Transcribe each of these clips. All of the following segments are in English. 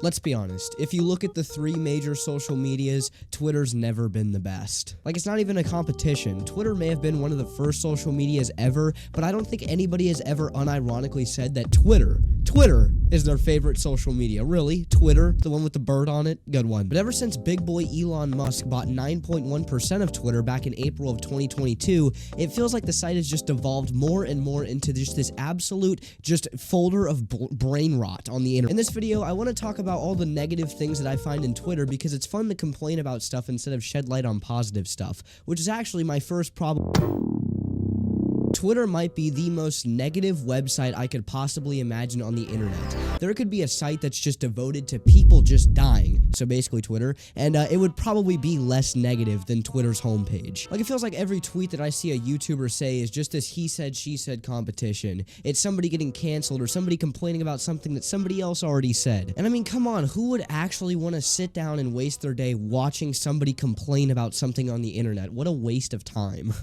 Let's be honest, if you look at the three major social medias, Twitter's never been the best. Like, it's not even a competition. Twitter may have been one of the first social medias ever, but I don't think anybody has ever unironically said that Twitter is their favorite social media. Really? Twitter? The one with the bird on it? Good one. But ever since big boy Elon Musk bought 9.1% of Twitter back in April of 2022, it feels like the site has just devolved more and more into just this absolute folder of brain rot on the internet. In this video, I want to talk about all the negative things that I find in Twitter because it's fun to complain about stuff instead of shed light on positive stuff, which is actually my first problem. Twitter might be the most negative website I could possibly imagine on the internet. There could be a site that's just devoted to people just dying, so basically Twitter, and it would probably be less negative than Twitter's homepage. Like, it feels like every tweet that I see a YouTuber say is just this he said, she said competition. It's somebody getting canceled or somebody complaining about something that somebody else already said. And I mean, come on, who would actually want to sit down and waste their day watching somebody complain about something on the internet? What a waste of time.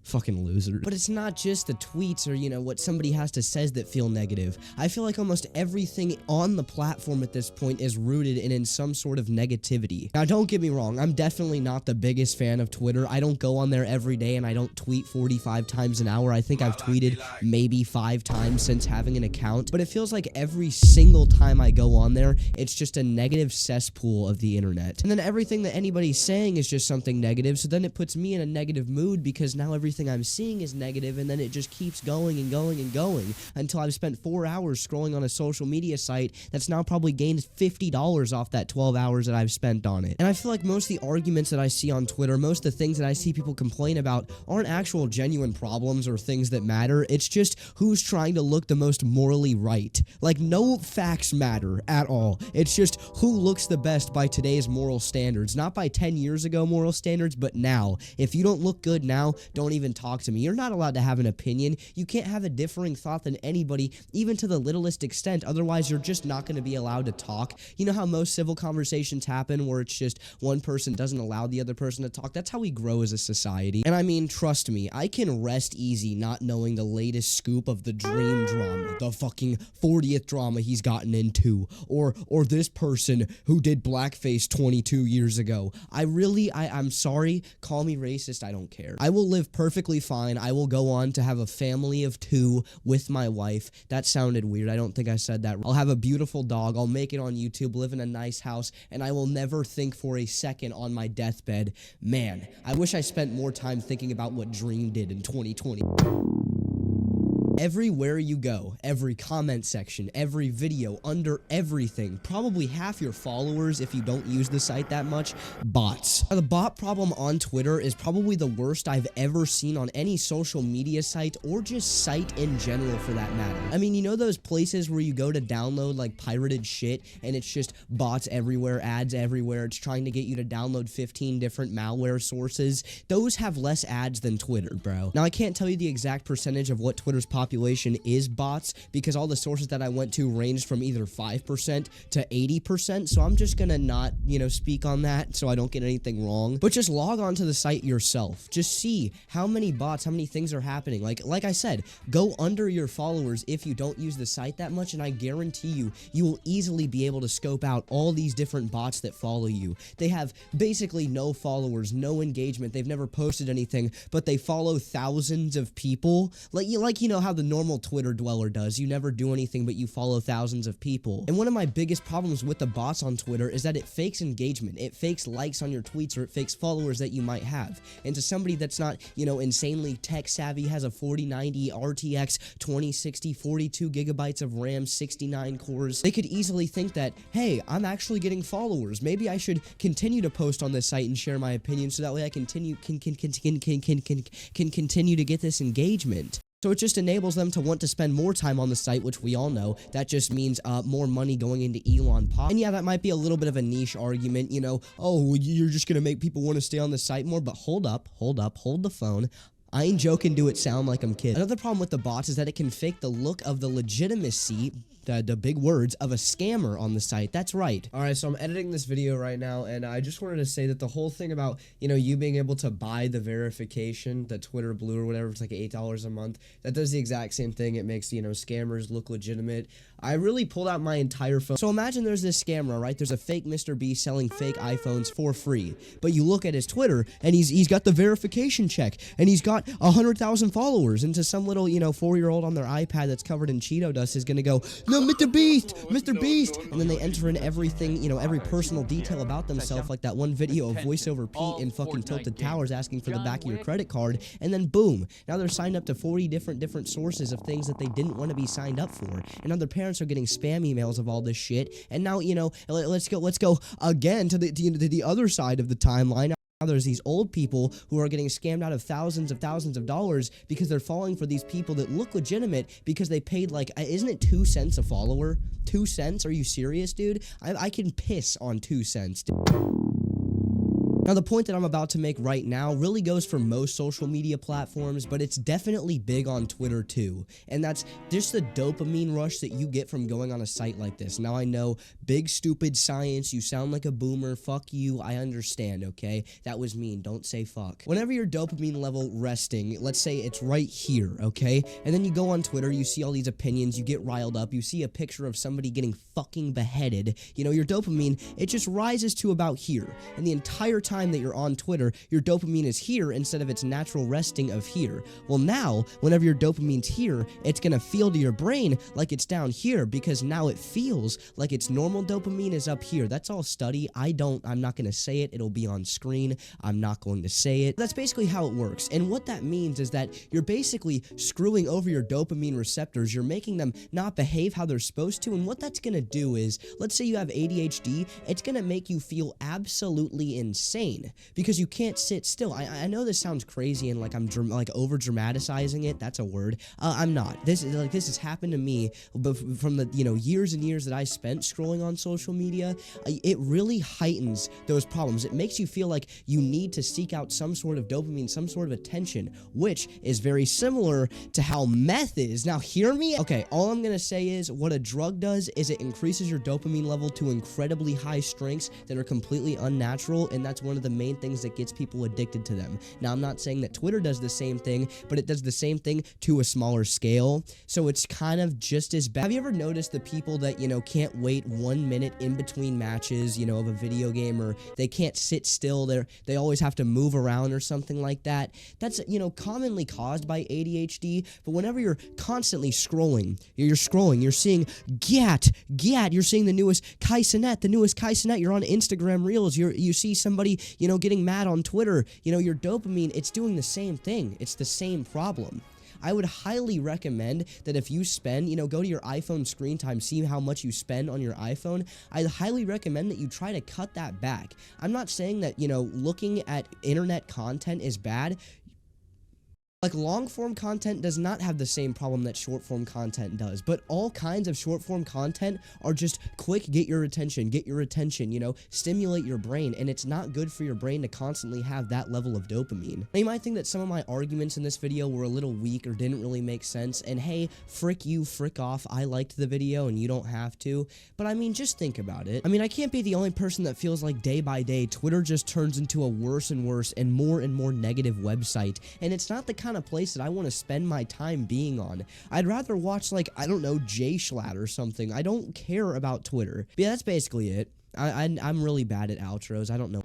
Fucking loser. But it's not just the tweets or, what somebody has to say that feel negative. I feel like almost everything on the platform at this point is rooted in some sort of negativity. Now, don't get me wrong, I'm definitely not the biggest fan of Twitter. I don't go on there every day and I don't tweet 45 times an hour. I think I've tweeted maybe 5 times since having an account, but it feels like every single time I go on there, it's just a negative cesspool of the internet. And then everything that anybody's saying is just something negative, so then it puts me in a negative mood because now everything I'm seeing is negative, and then it just keeps going and going and going until I've spent 4 hours scrolling on a social media site that's now probably gained $50 off that 12 hours that I've spent on it. And I feel like most of the arguments that I see on Twitter, most of the things that I see people complain about aren't actual genuine problems or things that matter. It's just who's trying to look the most morally right. Like, no facts matter at all. It's just who looks the best by today's moral standards, not by 10 years ago moral standards, but now. If you don't look good now, don't even talk to me. You're not allowed to have an opinion. You can't have a differing thought than anybody, even to the littlest extent. Otherwise, you're just not going to be allowed to talk. You know how most civil conversations happen where it's just one person doesn't allow the other person to talk? That's how we grow as a society. And I mean, trust me, I can rest easy not knowing the latest scoop of the dream drama, the fucking 40th drama he's gotten into, or this person who did blackface 22 years ago. I'm sorry, call me racist, I don't care. I will live perfectly fine. I will go on to have a family of 2 with my wife. That sounded weird. I don't think I said that. I'll have a beautiful dog. I'll make it on YouTube, live in a nice house, and I will never think for a second on my deathbed, man, I wish I spent more time thinking about what Dream did in 2020. Everywhere you go, every comment section, every video, under everything, probably half your followers, if you don't use the site that much, bots. Now, the bot problem on Twitter is probably the worst I've ever seen on any social media site or just site in general for that matter. I mean, you know those places where you go to download like pirated shit and it's just bots everywhere, ads everywhere, it's trying to get you to download 15 different malware sources? Those have less ads than Twitter, bro. Now, I can't tell you the exact percentage of what Twitter's population is bots because all the sources that I went to ranged from either 5% to 80%, so I'm just gonna not, speak on that so I don't get anything wrong. But just log on to the site yourself. Just see how many bots, how many things are happening. Like I said, go under your followers if you don't use the site that much, and I guarantee you will easily be able to scope out all these different bots that follow you. They have basically no followers, no engagement, they've never posted anything, but they follow thousands of people. Like how the normal Twitter dweller does. You never do anything, but you follow thousands of people. And one of my biggest problems with the bots on Twitter is that it fakes engagement. It fakes likes on your tweets, or it fakes followers that you might have. And to somebody that's not, insanely tech savvy, has a 4090 RTX 2060, 42 gigabytes of RAM, 69 cores, they could easily think that, hey, I'm actually getting followers. Maybe I should continue to post on this site and share my opinion so that way I can continue to get this engagement. So it just enables them to want to spend more time on the site, which we all know. That just means more money going into Elon pocket. And yeah, that might be a little bit of a niche argument, oh, you're just going to make people want to stay on the site more. But hold the phone. I ain't joking, do it sound like I'm kidding. Another problem with the bots is that it can fake the look of the legitimacy the big words of a scammer on the site. That's right. All right, so I'm editing this video right now, and I just wanted to say that the whole thing about, you being able to buy the verification, the Twitter Blue or whatever, it's like $8 a month, that does the exact same thing. It makes, scammers look legitimate. I really pulled out my entire phone. So imagine there's this scammer, right? There's a fake Mr. Beast selling fake iPhones for free. But you look at his Twitter, and he's got the verification check, and he's got 100,000 followers, and to some little, 4-year-old on their iPad that's covered in Cheeto dust is gonna go, no, Mr. Beast, Mr. Beast, and then they enter in everything, every personal detail about themselves, like that one video of voiceover Pete in fucking Tilted Towers asking for the back of your credit card, and then boom, now they're signed up to 40 different sources of things that they didn't want to be signed up for, and now their parents are getting spam emails of all this shit, and now, let's go again to the other side of the timeline. Now there's these old people who are getting scammed out of thousands of dollars because they're falling for these people that look legitimate because they paid, like, isn't it 2 cents a follower? 2 cents? Are you serious, dude? I can piss on 2 cents, dude. Now, the point that I'm about to make right now really goes for most social media platforms, but it's definitely big on Twitter too, and that's just the dopamine rush that you get from going on a site like this. Now, I know, big stupid science, you sound like a boomer, fuck you, I understand, okay? That was mean, don't say fuck. Whenever your dopamine level resting, let's say it's right here, okay? And then you go on Twitter, you see all these opinions, you get riled up, you see a picture of somebody getting fucking beheaded, your dopamine, it just rises to about here, and the entire time that you're on Twitter, your dopamine is here instead of its natural resting of here. Well, now, whenever your dopamine's here, it's gonna feel to your brain like it's down here because now it feels like its normal dopamine is up here. That's all study. I'm not gonna say it. It'll be on screen. I'm not going to say it. That's basically how it works. And what that means is that you're basically screwing over your dopamine receptors. You're making them not behave how they're supposed to. And what that's gonna do is, let's say you have ADHD, it's gonna make you feel absolutely insane because you can't sit still. I know this sounds crazy and like I'm over dramatizing it. That's a word. I'm not. This has happened to me, but from the years and years that I spent scrolling on social media, it really heightens those problems. It makes you feel like you need to seek out some sort of dopamine, some sort of attention, which is very similar to how meth is. Now, hear me. Okay, all I'm gonna say is what a drug does is it increases your dopamine level to incredibly high strengths that are completely unnatural, and that's one of the main things that gets people addicted to them. Now, I'm not saying that Twitter does the same thing, but it does the same thing to a smaller scale, so it's kind of just as bad. Have you ever noticed the people that, can't wait 1 minute in between matches, of a video game, or they can't sit still, they always have to move around or something like that? That's, commonly caused by ADHD, but whenever you're constantly scrolling, you're seeing Gat, you're seeing the newest Kai Cenat, you're on Instagram Reels, you see somebody, getting mad on Twitter, your dopamine, it's doing the same thing. It's the same problem. I would highly recommend that if you spend, go to your iPhone screen time, see how much you spend on your iPhone. I'd highly recommend that you try to cut that back. I'm not saying that, looking at internet content is bad. Like, long-form content does not have the same problem that short-form content does, but all kinds of short-form content are just quick, get your attention, stimulate your brain, and it's not good for your brain to constantly have that level of dopamine. Now, you might think that some of my arguments in this video were a little weak or didn't really make sense, and hey, frick you, frick off, I liked the video and you don't have to, but I mean, just think about it. I mean, I can't be the only person that feels like day by day, Twitter just turns into a worse and worse and more negative website, and it's not the kind of place that I want to spend my time being on. I'd rather watch, like, I don't know, Jay Schlatt or something. I don't care about Twitter. But yeah, that's basically it. I'm really bad at outros. I don't know.